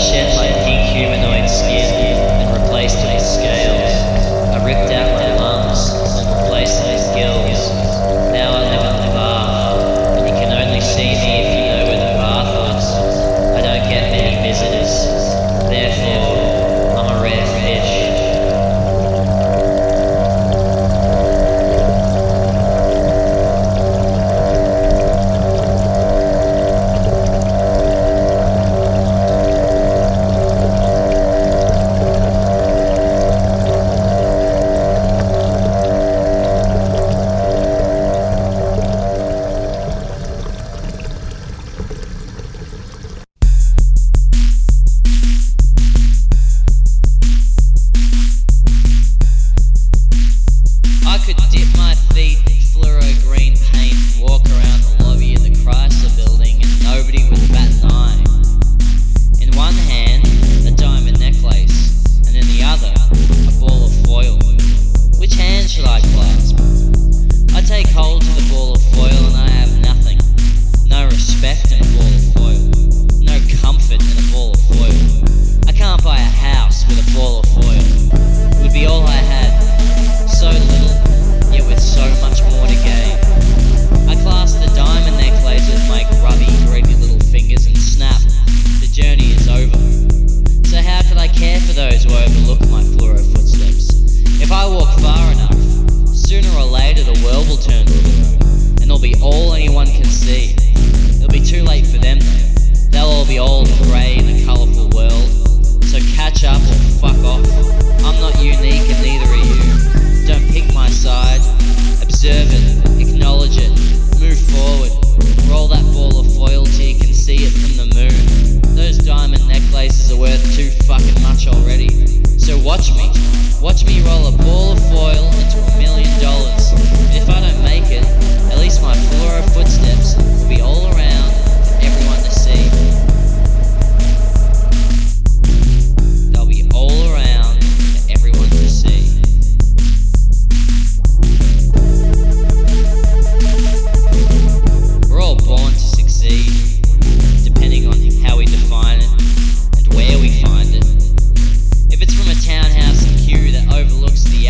shed my pink humanoid skin and replaced it with scales. I ripped out my lungs and replaced them with gills. Now I live in the bath, and you can only see me if you know where the bath was. I don't get many visitors, therefore I'm a rare fish. Watch me roll a ball of foil into $1 million. And if I don't make it, at least my fluoro footsteps will be all around for everyone to see. They'll be all around for everyone to see. We're all born to succeed, depending on how we define it and where we find it. If it's from a townhouse in Kew that overlooks the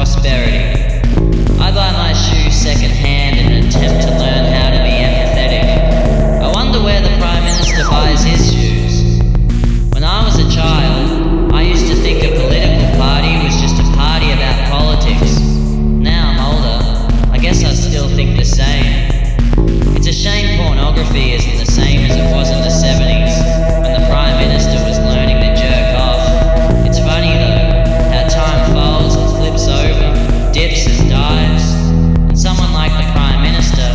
prosperity. I buy my shoes second-hand in an attempt to learn how to be empathetic. I wonder where the Prime Minister buys his shoes. When I was a child, I used to think a political party was just a party about politics. Now I'm older, I guess I still think the same. It's a shame pornography isn't the same as it was in the 70s, when the Prime Minister was learning to jerk off. It's funny though, how time folds and flips over, dips and dives, and someone like the Prime Minister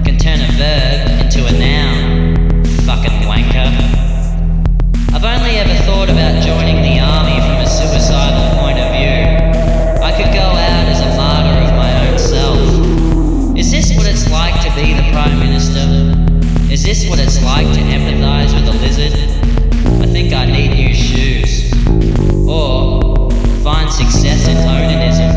can turn a verb into a noun. Fucking wanker. I've only ever thought about joining the army from a suicidal point of view. I could go out as a martyr of my own self. Is this what it's like to be the Prime Minister? Is this what it's like to empathise with a lizard? I think I need new shoes. Or find success in onanism,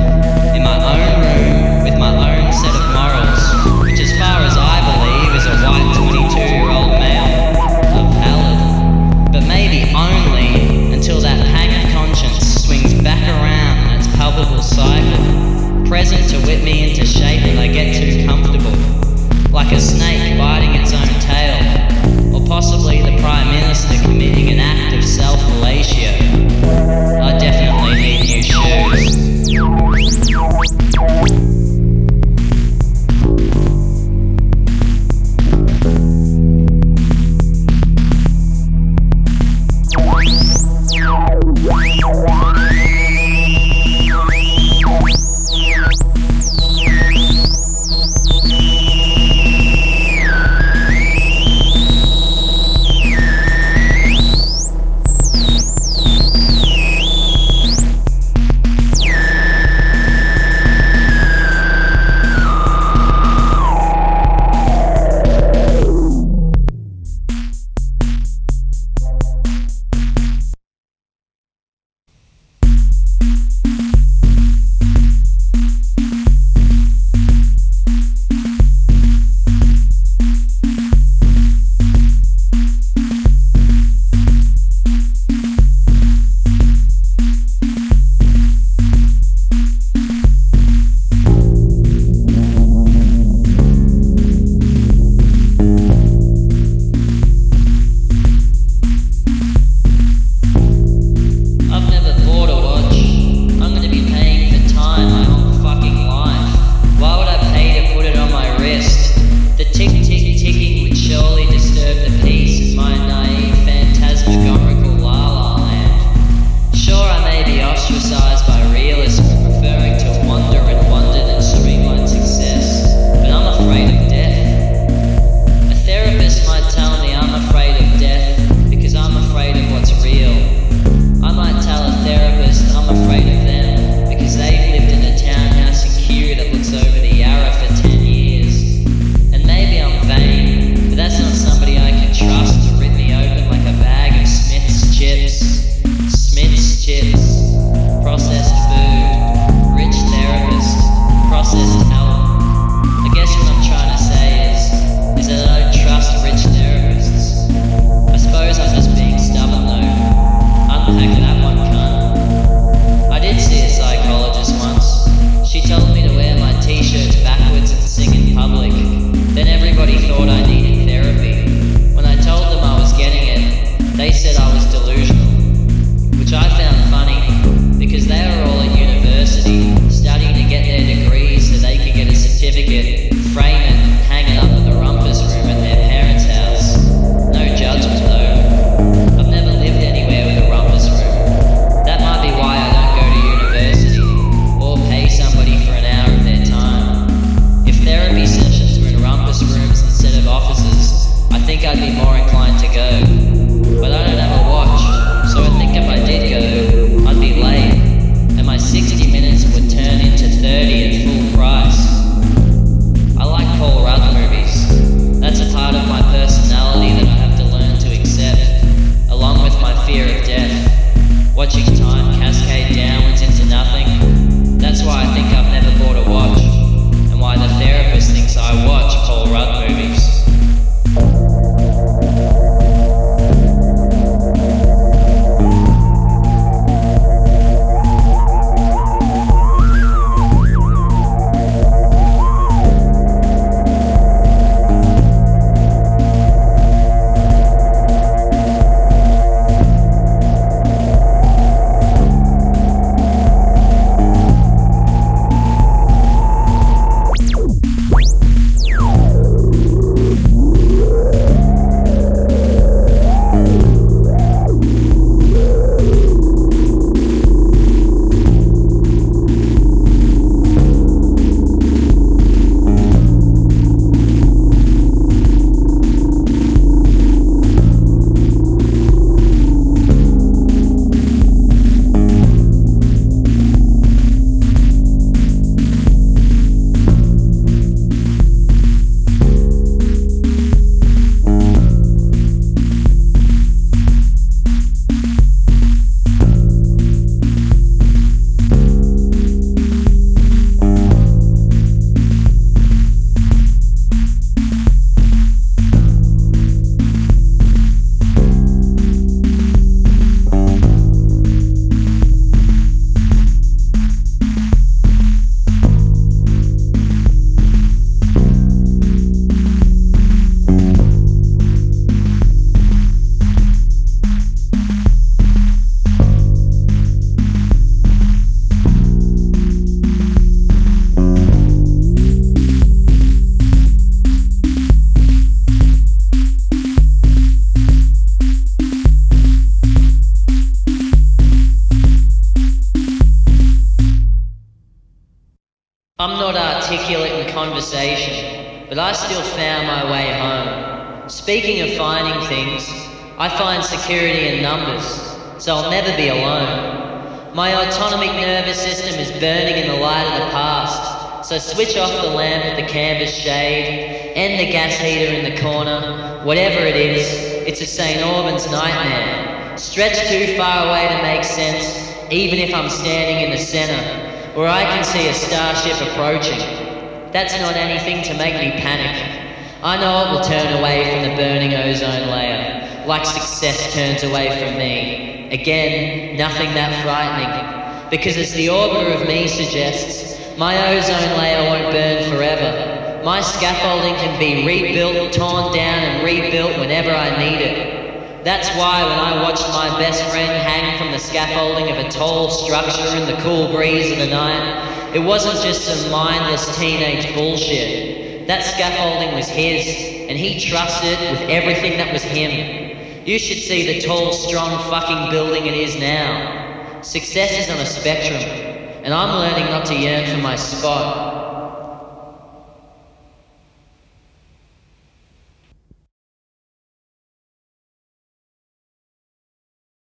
in my own room with my own set of morals, which as far as I believe is a white 22-year-old male, a valid, but maybe only until that pang of conscience swings back around in its palpable cycle, present to whip me into shape when I get too comfortable, like a snake biting its own tail, or possibly the Prime Minister committing an act of self-fellatio. I definitely need new shoes. I'm not articulate in conversation, but I still found my way home. Speaking of finding things, I find security in numbers, so I'll never be alone. My autonomic nervous system is burning in the light of the past, so switch off the lamp at the canvas shade, end the gas heater in the corner. Whatever it is, it's a St. Albans nightmare. Stretch too far away to make sense, even if I'm standing in the center, where I can see a starship approaching. That's not anything to make me panic. I know it will turn away from the burning ozone layer, like success turns away from me. Again, nothing that frightening, because as the orbiter of me suggests, my ozone layer won't burn forever. My scaffolding can be rebuilt, torn down and rebuilt whenever I need it. That's why when I watched my best friend hang from the scaffolding of a tall structure in the cool breeze of the night, it wasn't just some mindless teenage bullshit. That scaffolding was his, and he trusted with everything that was him. You should see the tall, strong fucking building it is now. Success is on a spectrum, and I'm learning not to yearn for my spot.